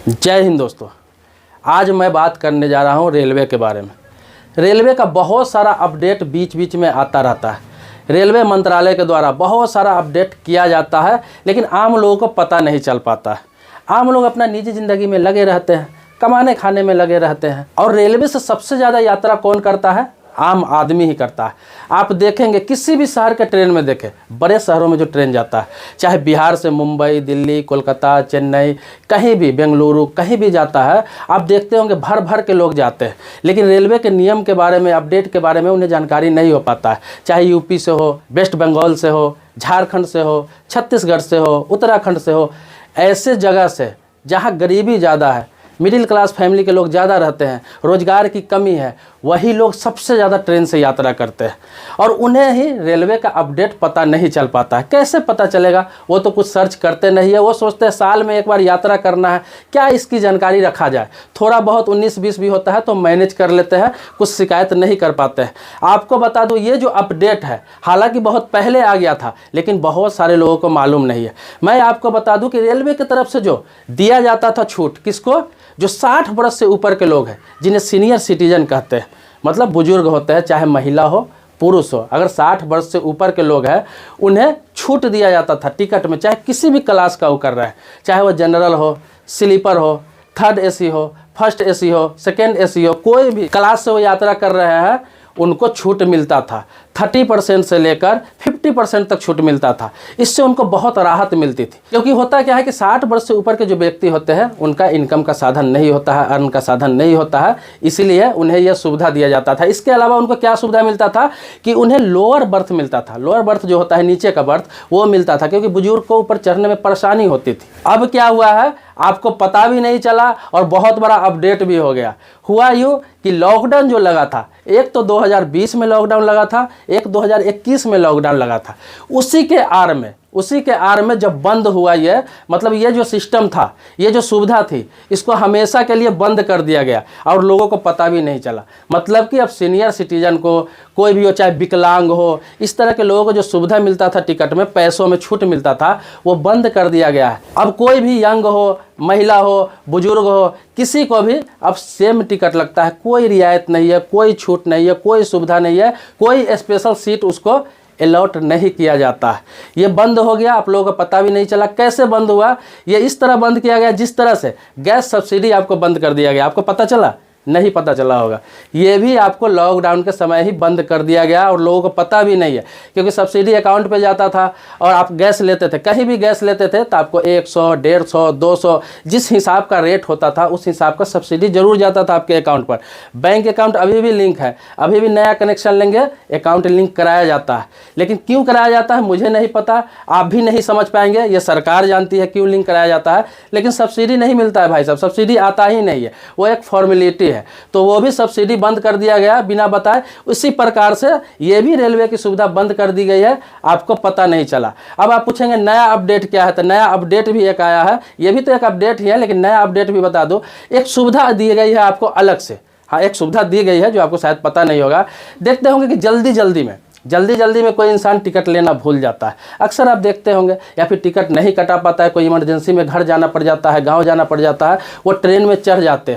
जय हिंद दोस्तों। आज मैं बात करने जा रहा हूं रेलवे के बारे में। रेलवे का बहुत सारा अपडेट बीच बीच में आता रहता है। रेलवे मंत्रालय के द्वारा बहुत सारा अपडेट किया जाता है, लेकिन आम लोगों को पता नहीं चल पाता है। आम लोग अपना निजी ज़िंदगी में लगे रहते हैं, कमाने खाने में लगे रहते हैं। और रेलवे से सबसे ज़्यादा यात्रा कौन करता है? आम आदमी ही करता है। आप देखेंगे किसी भी शहर के ट्रेन में देखें, बड़े शहरों में जो ट्रेन जाता है, चाहे बिहार से मुंबई, दिल्ली, कोलकाता, चेन्नई, कहीं भी, बेंगलुरु, कहीं भी जाता है, आप देखते होंगे भर भर के लोग जाते हैं। लेकिन रेलवे के नियम के बारे में, अपडेट के बारे में उन्हें जानकारी नहीं हो पाता है। चाहे यूपी से हो, वेस्ट बंगाल से हो, झारखंड से हो, छत्तीसगढ़ से हो, उत्तराखंड से हो, ऐसे जगह से जहाँ गरीबी ज़्यादा है, मिडिल क्लास फैमिली के लोग ज़्यादा रहते हैं, रोज़गार की कमी है, वही लोग सबसे ज़्यादा ट्रेन से यात्रा करते हैं। और उन्हें ही रेलवे का अपडेट पता नहीं चल पाता है। कैसे पता चलेगा? वो तो कुछ सर्च करते नहीं है। वो सोचते हैं साल में एक बार यात्रा करना है, क्या इसकी जानकारी रखा जाए। थोड़ा बहुत 19-20 भी होता है तो मैनेज कर लेते हैं, कुछ शिकायत नहीं कर पाते हैं। आपको बता दूँ, ये जो अपडेट है हालांकि बहुत पहले आ गया था, लेकिन बहुत सारे लोगों को मालूम नहीं है। मैं आपको बता दूँ कि रेलवे की तरफ से जो दिया जाता था छूट, किसको? जो 60 वर्ष से ऊपर के लोग हैं, जिन्हें सीनियर सिटीजन कहते हैं, मतलब बुजुर्ग होते हैं, चाहे महिला हो पुरुष हो, अगर 60 वर्ष से ऊपर के लोग हैं, उन्हें छूट दिया जाता था टिकट में। चाहे किसी भी क्लास का वो कर रहे हैं, चाहे वो जनरल हो, स्लीपर हो, थर्ड एसी हो, फर्स्ट एसी हो, सेकेंड एसी हो, कोई भी क्लास से वो यात्रा कर रहे हैं, उनको छूट मिलता था। 30% से लेकर 50% तक छूट मिलता था। इससे उनको बहुत राहत मिलती थी, क्योंकि होता क्या है कि 60 वर्ष से ऊपर के जो व्यक्ति होते हैं, उनका इनकम का साधन नहीं होता है, अर्न का साधन नहीं होता है, इसीलिए उन्हें यह सुविधा दिया जाता था। इसके अलावा उनको क्या सुविधा मिलता था कि उन्हें लोअर बर्थ मिलता था। लोअर बर्थ जो होता है, नीचे का बर्थ, वो मिलता था, क्योंकि बुजुर्ग को ऊपर चढ़ने में परेशानी होती थी। अब क्या हुआ है, आपको पता भी नहीं चला और बहुत बड़ा अपडेट भी हो गया। हुआ यूँ कि लॉकडाउन जो लगा था, एक तो 2020 में लॉकडाउन लगा था, एक 2021 में लॉकडाउन लगा था। उसी के आड़ में जब बंद हुआ ये, मतलब ये जो सिस्टम था, ये जो सुविधा थी, इसको हमेशा के लिए बंद कर दिया गया और लोगों को पता भी नहीं चला। मतलब कि अब सीनियर सिटीजन को, कोई भी हो, चाहे विकलांग हो, इस तरह के लोगों को जो सुविधा मिलता था टिकट में, पैसों में छूट मिलता था, वो बंद कर दिया गया है। अब कोई भी यंग हो, महिला हो, बुजुर्ग हो, किसी को भी अब सेम टिकट लगता है। कोई रियायत नहीं है, कोई छूट नहीं है, कोई सुविधा नहीं है, कोई स्पेशल सीट उसको अलॉट नहीं किया जाता है। ये बंद हो गया, आप लोगों को पता भी नहीं चला। कैसे बंद हुआ? ये इस तरह बंद किया गया जिस तरह से गैस सब्सिडी आपको बंद कर दिया गया। आपको पता चला? नहीं पता चला होगा। ये भी आपको लॉकडाउन के समय ही बंद कर दिया गया और लोगों को पता भी नहीं है, क्योंकि सब्सिडी अकाउंट पे जाता था और आप गैस लेते थे, कहीं भी गैस लेते थे तो आपको 100, 150, 200 जिस हिसाब का रेट होता था, उस हिसाब का सब्सिडी जरूर जाता था आपके अकाउंट पर। बैंक अकाउंट अभी भी लिंक है, अभी भी नया कनेक्शन लेंगे अकाउंट लिंक कराया जाता है। लेकिन क्यों कराया जाता है मुझे नहीं पता, आप भी नहीं समझ पाएंगे, ये सरकार जानती है क्यों लिंक कराया जाता है। लेकिन सब्सिडी नहीं मिलता है भाई साहब, सब्सिडी आता ही नहीं है, वो एक फॉर्मेलिटी है। तो वो भी सब्सिडी बंद कर दिया गया बिना बताए। उसी प्रकार से ये भी रेलवे की सुविधा बंद कर दी गई है, आपको पता नहीं चला। अब आप पूछेंगे नया अपडेट क्या है, तो नया अपडेट भी एक आया है। ये भी तो एक अपडेट ही है, लेकिन नया अपडेट भी बता दो। एक सुविधा दी गई है आपको अलग से। हाँ, एक सुविधा दी गई है जो आपको शायद पता नहीं होगा। देखते होंगे कि जल्दी में कोई इंसान टिकट लेना भूल जाता है। अक्सर आप देखते होंगे, या फिर टिकट नहीं कटा पाता है, कोई इमरजेंसी में घर जाना पड़ जाता है, गांव जाना पड़ जाता है, वो ट्रेन में चढ़ जाते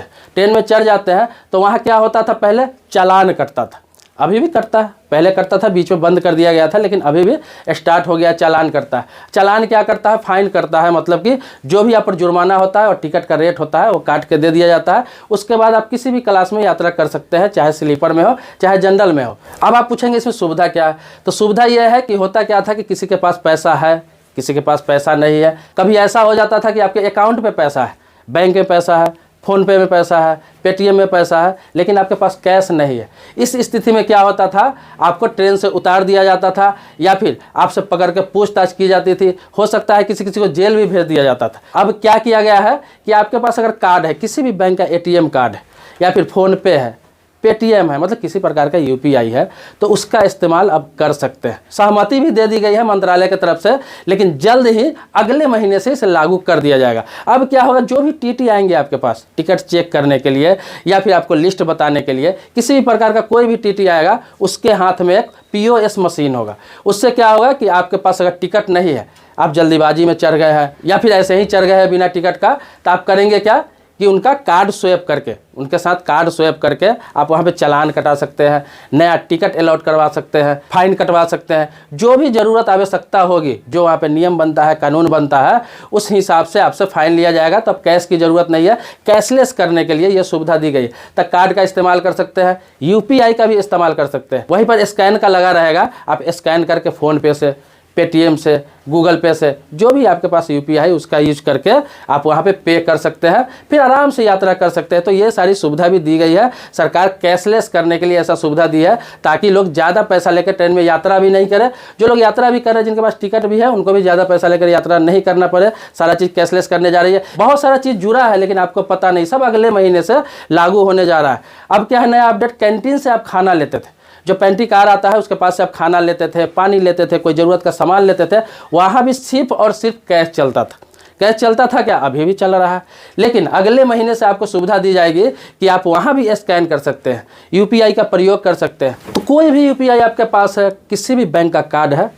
हैं। तो वहाँ क्या होता था? पहले चालान कटता था, अभी भी कटता है, पहले करता था, बीच में बंद कर दिया गया था, लेकिन अभी भी स्टार्ट हो गया। चालान करता है। चालान क्या करता है? फाइन करता है, मतलब कि जो भी आप पर जुर्माना होता है और टिकट का रेट होता है वो काट के दे दिया जाता है। उसके बाद आप किसी भी क्लास में यात्रा कर सकते हैं, चाहे स्लीपर में हो, चाहे जनरल में हो। अब आप पूछेंगे इसमें सुविधा क्या है? तो सुविधा यह है कि होता क्या था कि किसी के पास पैसा है, किसी के पास पैसा नहीं है। कभी ऐसा हो जाता था कि आपके अकाउंट में पैसा है, बैंक में पैसा है, फ़ोन पे में पैसा है, पेटीएम में पैसा है, लेकिन आपके पास कैश नहीं है। इस स्थिति में क्या होता था? आपको ट्रेन से उतार दिया जाता था, या फिर आपसे पकड़ के पूछताछ की जाती थी। हो सकता है किसी को जेल भी भेज दिया जाता था। अब क्या किया गया है कि आपके पास अगर कार्ड है, किसी भी बैंक का एटीएम कार्ड है, या फिर फ़ोन पे है, पेटीएम है, मतलब किसी प्रकार का यूपीआई है, तो उसका इस्तेमाल अब कर सकते हैं। सहमति भी दे दी गई है मंत्रालय की तरफ से, लेकिन जल्द ही अगले महीने से इसे लागू कर दिया जाएगा। अब क्या होगा? जो भी टीटी आएंगे आपके पास टिकट चेक करने के लिए, या फिर आपको लिस्ट बताने के लिए, किसी भी प्रकार का कोई भी टीटी आएगा, उसके हाथ में एक पीओएस मशीन होगा। उससे क्या होगा कि आपके पास अगर टिकट नहीं है, आप जल्दीबाजी में चढ़ गए हैं, या फिर ऐसे ही चढ़ गए हैं बिना टिकट का, तो आप करेंगे क्या? कि उनका कार्ड स्वैप करके, उनके साथ कार्ड स्वैप करके आप वहाँ पे चालान कटा सकते हैं, नया टिकट अलॉट करवा सकते हैं, फाइन कटवा सकते हैं, जो भी ज़रूरत आवश्यकता होगी, जो वहाँ पे नियम बनता है, कानून बनता है, उस हिसाब से आपसे फाइन लिया जाएगा। तो अब कैश की ज़रूरत नहीं है, कैशलेस करने के लिए ये सुविधा दी गई है। तो कार्ड का इस्तेमाल कर सकते हैं, UPI का भी इस्तेमाल कर सकते हैं। वहीं पर स्कैन का लगा रहेगा, आप स्कैन करके फ़ोनपे से, पेटीएम से, गूगल पे से, जो भी आपके पास UPI है उसका यूज करके आप वहाँ पे पे कर सकते हैं, फिर आराम से यात्रा कर सकते हैं। तो ये सारी सुविधा भी दी गई है, सरकार कैशलेस करने के लिए ऐसा सुविधा दी है ताकि लोग ज़्यादा पैसा लेकर ट्रेन में यात्रा भी नहीं करें। जो लोग यात्रा भी कर रहे हैं, जिनके पास टिकट भी है, उनको भी ज़्यादा पैसा लेकर यात्रा नहीं करना पड़े। सारा चीज़ कैशलेस करने जा रही है। बहुत सारा चीज़ जुड़ा है लेकिन आपको पता नहीं, सब अगले महीने से लागू होने जा रहा है। अब क्या है नया अपडेट, कैंटीन से आप खाना लेते थे, जो पेंट्री कार आता है उसके पास से आप खाना लेते थे, पानी लेते थे, कोई ज़रूरत का सामान लेते थे, वहाँ भी सिर्फ और सिर्फ कैश चलता था। कैश चलता था क्या, अभी भी चल रहा है, लेकिन अगले महीने से आपको सुविधा दी जाएगी कि आप वहाँ भी स्कैन कर सकते हैं, UPI का प्रयोग कर सकते हैं। तो कोई भी UPI आपके पास है, किसी भी बैंक का कार्ड है,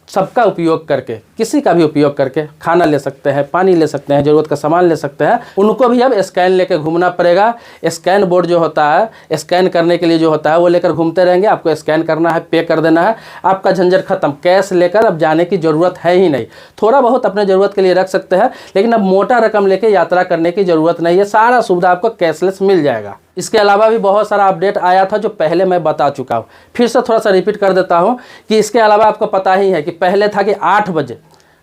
सबका उपयोग करके, किसी का भी उपयोग करके खाना ले सकते हैं, पानी ले सकते हैं, ज़रूरत का सामान ले सकते हैं। उनको भी अब स्कैन लेकर घूमना पड़ेगा। स्कैन बोर्ड जो होता है, स्कैन करने के लिए जो होता है वो लेकर घूमते रहेंगे। आपको स्कैन करना है, पे कर देना है, आपका झंझट खत्म। कैश लेकर अब जाने की ज़रूरत है ही नहीं। थोड़ा बहुत अपने ज़रूरत के लिए रख सकते हैं, लेकिन अब मोटा रकम लेकर यात्रा करने की ज़रूरत नहीं है। सारा सुविधा आपको कैशलेस मिल जाएगा। इसके अलावा भी बहुत सारा अपडेट आया था जो पहले मैं बता चुका हूँ, फिर से थोड़ा सा रिपीट कर देता हूँ कि इसके अलावा आपको पता ही है कि पहले था कि 8 बजे,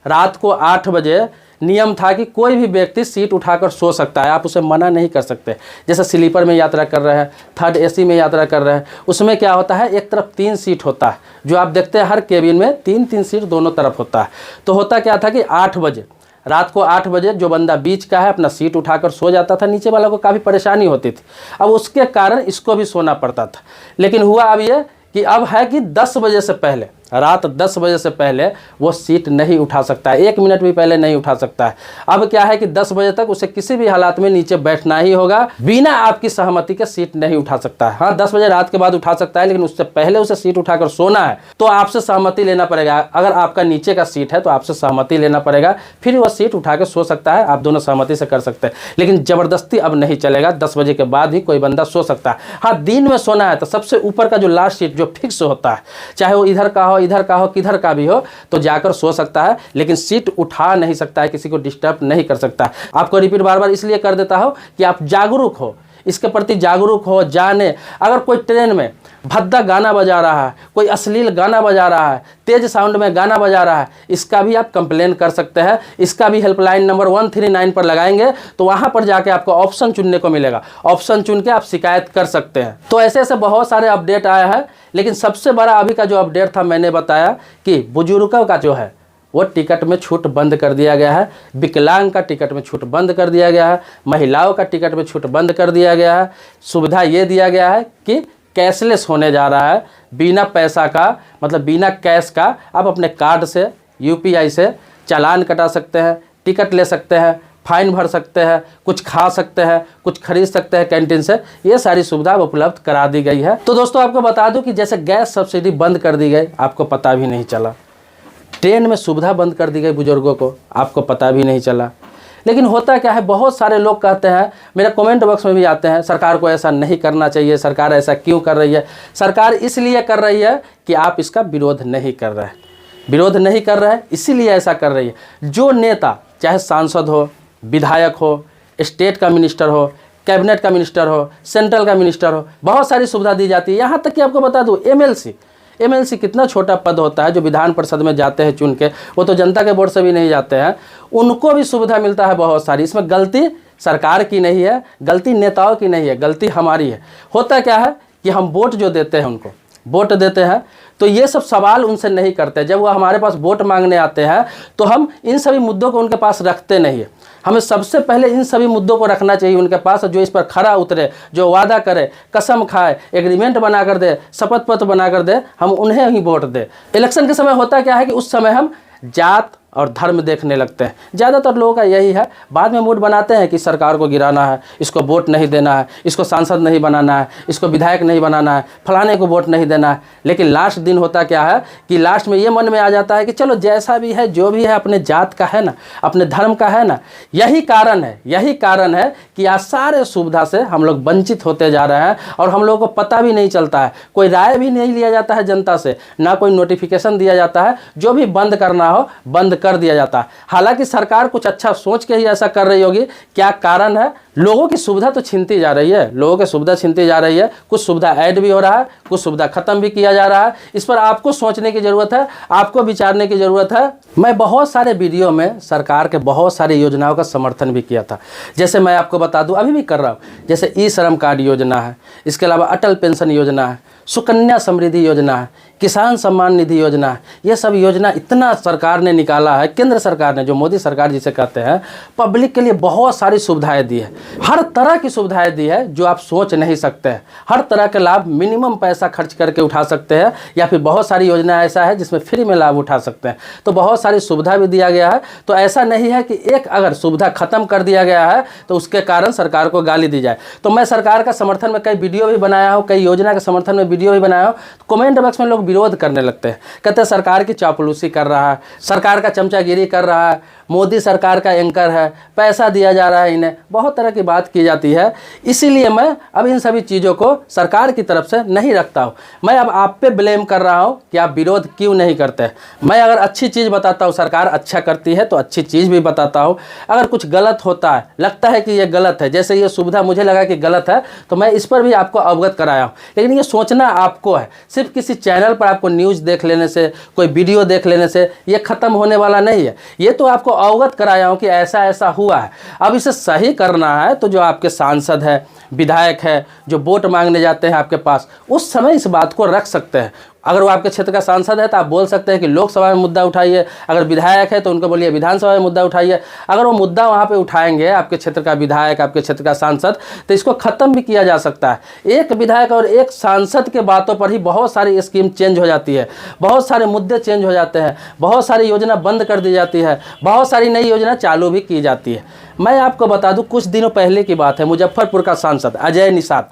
रात को 8 बजे नियम था कि कोई भी व्यक्ति सीट उठाकर सो सकता है, आप उसे मना नहीं कर सकते। जैसे स्लीपर में यात्रा कर रहे हैं, थर्ड AC में यात्रा कर रहे हैं, उसमें क्या होता है, एक तरफ 3 सीट होता है, जो आप देखते हैं हर केबिन में 3-3 सीट दोनों तरफ होता है। तो होता क्या था कि 8 बजे, रात को 8 बजे जो बंदा बीच का है अपना सीट उठाकर सो जाता था, नीचे वालों को काफ़ी परेशानी होती थी। अब उसके कारण इसको भी सोना पड़ता था। लेकिन हुआ अब ये कि अब है कि 10 बजे से पहले, रात 10 बजे से पहले वो सीट नहीं उठा सकता है, 1 मिनट भी पहले नहीं उठा सकता है। अब क्या है कि 10 बजे तक उसे किसी भी हालात में नीचे बैठना ही होगा, बिना आपकी सहमति के सीट नहीं उठा सकता है। हाँ, 10 बजे रात के बाद उठा सकता है, लेकिन उससे पहले उसे सीट उठाकर सोना है तो आपसे सहमति लेना पड़ेगा। अगर आपका नीचे का सीट है तो आपसे सहमति लेना पड़ेगा, फिर वह सीट उठा कर सो सकता है। आप दोनों सहमति से कर सकते हैं, लेकिन ज़बरदस्ती अब नहीं चलेगा। 10 बजे के बाद ही कोई बंदा सो सकता है। हाँ, दिन में सोना है तो सबसे ऊपर का जो लास्ट सीट जो फिक्स होता है, चाहे वो इधर का हो, इधर का हो, किधर का भी हो, तो जाकर सो सकता है, लेकिन सीट उठा नहीं सकता है, किसी को डिस्टर्ब नहीं कर सकता। आपको रिपीट बार बार इसलिए कर देता हो कि आप जागरूक हो, इसके प्रति जागरूक हो, जाने। अगर कोई ट्रेन में भद्दा गाना बजा रहा है, कोई अश्लील गाना बजा रहा है, तेज साउंड में गाना बजा रहा है, इसका भी आप कंप्लेन कर सकते हैं। इसका भी हेल्पलाइन नंबर 139 पर लगाएंगे तो वहां पर जाके आपको ऑप्शन चुनने को मिलेगा, ऑप्शन चुन के आप शिकायत कर सकते हैं। तो ऐसे ऐसे बहुत सारे अपडेट आया है, लेकिन सबसे बड़ा अभी का जो अपडेट था, मैंने बताया कि बुजुर्गों का जो है वो टिकट में छूट बंद कर दिया गया है, विकलांग का टिकट में छूट बंद कर दिया गया है, महिलाओं का टिकट में छूट बंद कर दिया गया है। सुविधा ये दिया गया है कि कैशलेस होने जा रहा है, बिना पैसा का, मतलब बिना कैश का। आप अपने कार्ड से, UPI से चालान कटा सकते हैं, टिकट ले सकते हैं, फाइन भर सकते हैं, कुछ खा सकते हैं, कुछ खरीद सकते हैं कैंटीन से। ये सारी सुविधा उपलब्ध करा दी गई है। तो दोस्तों आपको बता दूं कि जैसे गैस सब्सिडी बंद कर दी गई, आपको पता भी नहीं चला। ट्रेन में सुविधा बंद कर दी गई बुजुर्गों को, आपको पता भी नहीं चला। लेकिन होता क्या है, बहुत सारे लोग कहते हैं, मेरे कमेंट बॉक्स में भी आते हैं, सरकार को ऐसा नहीं करना चाहिए, सरकार ऐसा क्यों कर रही है। सरकार इसलिए कर रही है कि आप इसका विरोध नहीं कर रहे हैं, विरोध नहीं कर रहे हैं, इसीलिए ऐसा कर रही है। जो नेता, चाहे सांसद हो, विधायक हो, स्टेट का मिनिस्टर हो, कैबिनेट का मिनिस्टर हो, सेंट्रल का मिनिस्टर हो, बहुत सारी सुविधा दी जाती है। यहाँ तक कि आपको बता दूँ MLC कितना छोटा पद होता है, जो विधान परिषद में जाते हैं चुन के, वो तो जनता के वोट से भी नहीं जाते हैं, उनको भी सुविधा मिलता है बहुत सारी। इसमें गलती सरकार की नहीं है, गलती नेताओं की नहीं है, गलती हमारी है। होता क्या है कि हम वोट जो देते हैं, उनको वोट देते हैं तो ये सब सवाल उनसे नहीं करते। जब वो हमारे पास वोट मांगने आते हैं तो हम इन सभी मुद्दों को उनके पास रखते नहीं है। हमें सबसे पहले इन सभी मुद्दों को रखना चाहिए उनके पास, जो इस पर खरा उतरे, जो वादा करे, कसम खाए, एग्रीमेंट बना कर दे, शपथ पत्र बना कर दे, हम उन्हें ही वोट दे। इलेक्शन के समय होता क्या है कि उस समय हम जात और धर्म देखने लगते हैं। ज़्यादातर लोगों का यही है, बाद में मूड बनाते हैं कि सरकार को गिराना है, इसको वोट नहीं देना है, इसको सांसद नहीं बनाना है, इसको विधायक नहीं बनाना है, फलाने को वोट नहीं देना है। लेकिन लास्ट दिन होता क्या है कि लास्ट में ये मन में आ जाता है कि चलो जैसा भी है, जो भी है, अपने जात का है ना, अपने धर्म का है ना। यही कारण है कि आज सारे सुविधा से हम लोग वंचित होते जा रहे हैं और हम लोगों को पता भी नहीं चलता है, कोई राय भी नहीं लिया जाता है जनता से, ना कोई नोटिफिकेशन दिया जाता है, जो भी बंद करना हो बंद कर दिया जाता है। हालांकि सरकार कुछ अच्छा सोच के ही ऐसा कर रही होगी। क्या कारण है? लोगों की सुविधा तो छीनती जा रही है, लोगों की सुविधा छीनती जा रही है। कुछ सुविधा ऐड भी हो रहा है, कुछ सुविधा खत्म भी किया जा रहा है। इस पर आपको सोचने की ज़रूरत है, आपको विचारने की ज़रूरत है। मैं बहुत सारे वीडियो में सरकार के बहुत सारी योजनाओं का समर्थन भी किया था। जैसे मैं आपको बता दूं, अभी भी कर रहा हूं। जैसे ई श्रम कार्ड योजना है, इसके अलावा अटल पेंशन योजना है, सुकन्या समृद्धि योजना है, किसान सम्मान निधि योजना है। ये सब योजना इतना सरकार ने निकाला है, केंद्र सरकार ने, जो मोदी सरकार जिसे कहते हैं, पब्लिक के लिए बहुत सारी सुविधाएं दी है। हर तरह की सुविधाएं दी है जो आप सोच नहीं सकते हैं। हर तरह के लाभ मिनिमम पैसा खर्च करके उठा सकते हैं, या फिर बहुत सारी योजना ऐसा है जिसमें फ्री में लाभ उठा सकते हैं। तो बहुत सारी सुविधा भी दिया गया है। तो ऐसा नहीं है कि एक अगर सुविधा खत्म कर दिया गया है तो उसके कारण सरकार को गाली दी जाए। तो मैं सरकार का समर्थन में कई वीडियो भी बनाया हूँ, कई योजना के समर्थन में वीडियो भी बनाया हूँ। तो कमेंट बॉक्स में लोग विरोध करने लगते हैं, कहते हैं सरकार की चापलूसी कर रहा है, सरकार का चमचागिरी कर रहा है, मोदी सरकार का एंकर है, पैसा दिया जा रहा है इन्हें, बहुत तरह की बात की जाती है। इसीलिए मैं अब इन सभी चीज़ों को सरकार की तरफ से नहीं रखता हूँ। मैं अब आप पे ब्लेम कर रहा हूँ कि आप विरोध क्यों नहीं करते। मैं अगर अच्छी चीज़ बताता हूँ, सरकार अच्छा करती है तो अच्छी चीज़ भी बताता हूँ। अगर कुछ गलत होता है, लगता है कि ये गलत है, जैसे ये सुविधा मुझे लगा कि गलत है, तो मैं इस पर भी आपको अवगत कराया हूँ। लेकिन ये सोचना आपको है, सिर्फ किसी चैनल पर आपको न्यूज़ देख लेने से, कोई वीडियो देख लेने से ये ख़त्म होने वाला नहीं है। ये तो आपको अवगत कराया हूँ कि ऐसा ऐसा हुआ है। अब इसे सही करना है तो जो आपके सांसद है, विधायक है, जो वोट मांगने जाते हैं आपके पास, उस समय इस बात को रख सकते हैं। अगर वो आपके क्षेत्र का सांसद है तो आप बोल सकते हैं कि लोकसभा में मुद्दा उठाइए, अगर विधायक है तो उनको बोलिए विधानसभा में मुद्दा उठाइए। अगर वो मुद्दा वहाँ पे उठाएंगे, आपके क्षेत्र का विधायक, आपके क्षेत्र का सांसद, तो इसको ख़त्म भी किया जा सकता है। एक विधायक और एक सांसद के बातों पर ही बहुत सारी स्कीम चेंज हो जाती है, बहुत सारे मुद्दे चेंज हो जाते हैं, बहुत सारी योजना बंद कर दी जाती है, बहुत सारी नई योजना चालू भी की जाती है। मैं आपको बता दूं, कुछ दिनों पहले की बात है, मुजफ्फरपुर का सांसद अजय निषाद,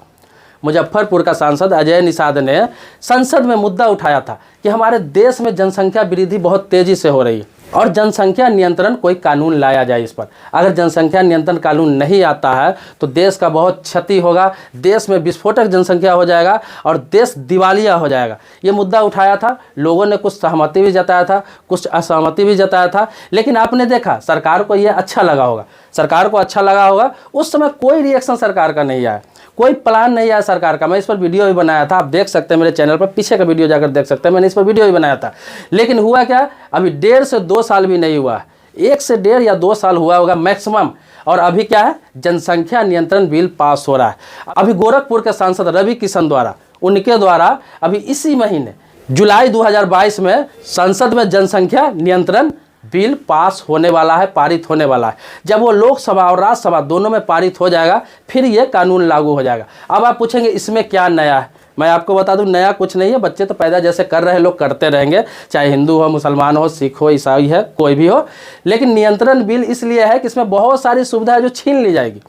मुजफ्फरपुर का सांसद अजय निषाद ने संसद में मुद्दा उठाया था कि हमारे देश में जनसंख्या वृद्धि बहुत तेज़ी से हो रही है और जनसंख्या नियंत्रण कोई कानून लाया जाए इस पर। अगर जनसंख्या नियंत्रण कानून नहीं आता है तो देश का बहुत क्षति होगा, देश में विस्फोटक जनसंख्या हो जाएगा और देश दिवालिया हो जाएगा। ये मुद्दा उठाया था, लोगों ने कुछ सहमति भी जताया था, कुछ असहमति भी जताया था, लेकिन आपने देखा सरकार को ये अच्छा लगा होगा, सरकार को अच्छा लगा होगा। उस समय कोई रिएक्शन सरकार का नहीं आया, कोई प्लान नहीं आया सरकार का। मैं इस पर वीडियो भी बनाया था, आप देख सकते हैं मेरे चैनल पर, पीछे का वीडियो जाकर देख सकते हैं, मैंने इस पर वीडियो भी बनाया था। लेकिन हुआ क्या, अभी 1.5 से 2 साल भी नहीं हुआ, 1 से 1.5 या 2 साल हुआ होगा मैक्सिमम, और अभी क्या है, जनसंख्या नियंत्रण बिल पास हो रहा है। अभी गोरखपुर के सांसद रवि किशन द्वारा, उनके द्वारा अभी इसी महीने जुलाई 2022 में संसद में जनसंख्या नियंत्रण बिल पास होने वाला है, पारित होने वाला है। जब वो लोकसभा और राज्यसभा दोनों में पारित हो जाएगा, फिर ये कानून लागू हो जाएगा। अब आप पूछेंगे इसमें क्या नया है, मैं आपको बता दूं नया कुछ नहीं है। बच्चे तो पैदा जैसे कर रहे हैं लोग करते रहेंगे, चाहे हिंदू हो, मुसलमान हो, सिख हो, ईसाई है, कोई भी हो। लेकिन नियंत्रण बिल इसलिए है कि इसमें बहुत सारी सुविधाएं जो छीन ली जाएगी,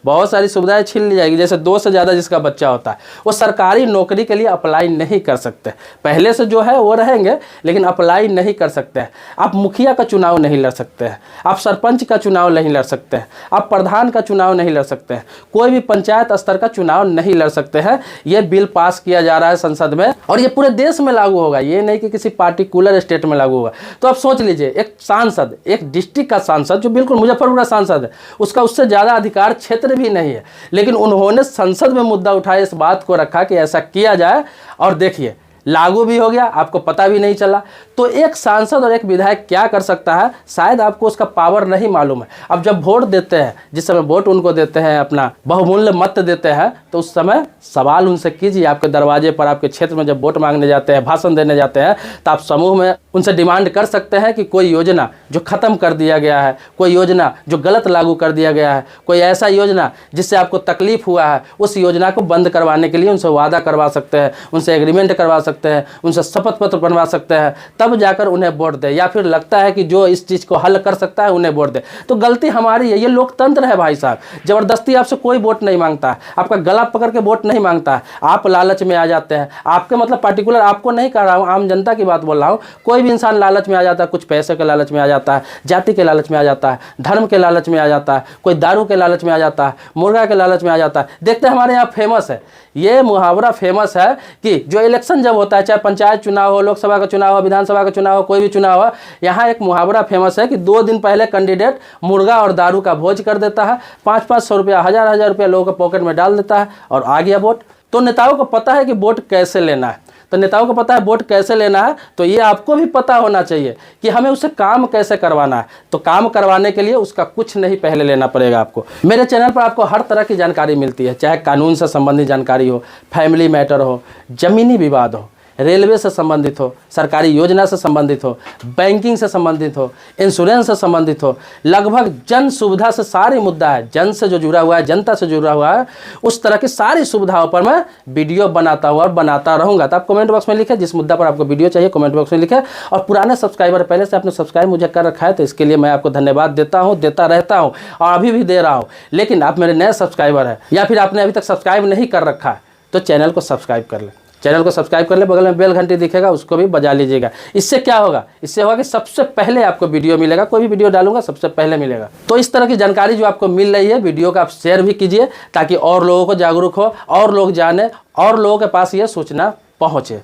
बहुत सारी सुविधाएं छीन ली जाएगी। जैसे 2 से ज़्यादा जिसका बच्चा होता है वो सरकारी नौकरी के लिए अप्लाई नहीं कर सकते, पहले से जो है वो रहेंगे लेकिन अप्लाई नहीं कर सकते हैं। आप मुखिया का चुनाव नहीं लड़ सकते हैं, आप सरपंच का चुनाव नहीं लड़ सकते हैं, आप प्रधान का चुनाव नहीं लड़ सकते हैं, कोई भी पंचायत स्तर का चुनाव नहीं लड़ सकते हैं। ये बिल पास किया जा रहा है संसद में और ये पूरे देश में लागू होगा, ये नहीं कि किसी पार्टिकुलर स्टेट में लागू होगा। तो आप सोच लीजिए, एक सांसद, एक डिस्ट्रिक्ट का सांसद जो बिल्कुल मुजफ्फरपुर का सांसद है, उसका उससे ज़्यादा अधिकार क्षेत्र भी नहीं है, लेकिन उन्होंने संसद में मुद्दा उठाया, इस बात को रखा कि ऐसा किया जाए, और देखिए लागू भी हो गया, आपको पता भी नहीं चला। तो एक सांसद और एक विधायक क्या कर सकता है, शायद आपको उसका पावर नहीं मालूम है। अब जब वोट देते हैं, जिस समय वोट उनको देते हैं, अपना बहुमूल्य मत देते हैं, तो उस समय सवाल उनसे कीजिए। आपके दरवाजे पर, आपके क्षेत्र में जब वोट मांगने जाते हैं, भाषण देने जाते हैं, तो आप समूह में उनसे डिमांड कर सकते हैं कि कोई योजना जो ख़त्म कर दिया गया है, कोई योजना जो गलत लागू कर दिया गया है, कोई ऐसा योजना जिससे आपको तकलीफ हुआ है, उस योजना को बंद करवाने के लिए उनसे वादा करवा सकते हैं, उनसे एग्रीमेंट करवा सकते हैं, उनसे शपथ पत्र बनवा सकते हैं। तब जाकर उन्हें वोट दे, या फिर लगता है कि जो इस चीज़ को हल कर सकता है उन्हें वोट दे। तो गलती हमारी है, ये लोकतंत्र है भाई साहब। ज़बरदस्ती आपसे कोई वोट नहीं मांगता है, आपका गला पकड़ के वोट नहीं मांगता है। आप लालच में आ जाते हैं, आपके मतलब पार्टिकुलर आपको नहीं कह रहा हूँ, आम जनता की बात बोल रहा हूँ। कोई भी इंसान लालच में आ जाता है, कुछ पैसे के लालच में आ जाता है, जाति के लालच में आ जाता है, धर्म के लालच में आ जाता है, कोई दारू के लालच में आ जाता है, मुर्गा के लालच में आ जाता है। देखते हैं हमारे यहाँ फेमस है, ये मुहावरा फेमस है कि जो इलेक्शन जब होता है, चाहे पंचायत चुनाव हो, लोकसभा का चुनाव हो, विधानसभा का चुनाव हो, कोई भी चुनाव हो, यहाँ एक मुहावरा फेमस है कि 2 दिन पहले कैंडिडेट मुर्गा और दारू का भोज कर देता है, 500-500 रुपया, 1000-1000 रुपया लोगों के पॉकेट में डाल देता है और आ गया वोट। तो नेताओं को पता है कि वोट कैसे लेना है, तो नेताओं को पता है वोट कैसे लेना है, तो ये आपको भी पता होना चाहिए कि हमें उससे काम कैसे करवाना है। तो काम करवाने के लिए उसका कुछ नहीं पहले लेना पड़ेगा आपको। मेरे चैनल पर आपको हर तरह की जानकारी मिलती है, चाहे कानून से संबंधित जानकारी हो, फैमिली मैटर हो, ज़मीनी विवाद हो, रेलवे से संबंधित हो, सरकारी योजना से संबंधित हो, बैंकिंग से संबंधित हो, इंश्योरेंस से संबंधित हो, लगभग जन सुविधा से सारी मुद्दा है, जन से जो जुड़ा हुआ है, जनता से जुड़ा हुआ है, उस तरह की सारी सुविधाओं पर मैं वीडियो बनाता हूँ और बनाता रहूँगा। तो आप कमेंट बॉक्स में लिखें जिस मुद्दा पर आपको वीडियो चाहिए, कमेंट बॉक्स में लिखें। और पुराने सब्सक्राइबर पहले से आपने सब्सक्राइब मुझे कर रखा है, तो इसके लिए मैं आपको धन्यवाद देता हूँ, देता रहता हूँ और अभी भी दे रहा हूँ। लेकिन आप मेरे नए सब्सक्राइबर हैं या फिर आपने अभी तक सब्सक्राइब नहीं कर रखा है, तो चैनल को सब्सक्राइब कर लें, चैनल को सब्सक्राइब कर ले, बगल में बेल घंटी दिखेगा उसको भी बजा लीजिएगा। इससे क्या होगा, इससे होगा कि सबसे पहले आपको वीडियो मिलेगा, कोई भी वीडियो डालूंगा सबसे पहले मिलेगा। तो इस तरह की जानकारी जो आपको मिल रही है, वीडियो का आप शेयर भी कीजिए ताकि और लोगों को जागरूक हो, और लोग जाने, और लोगों के पास ये सूचना पहुँचे।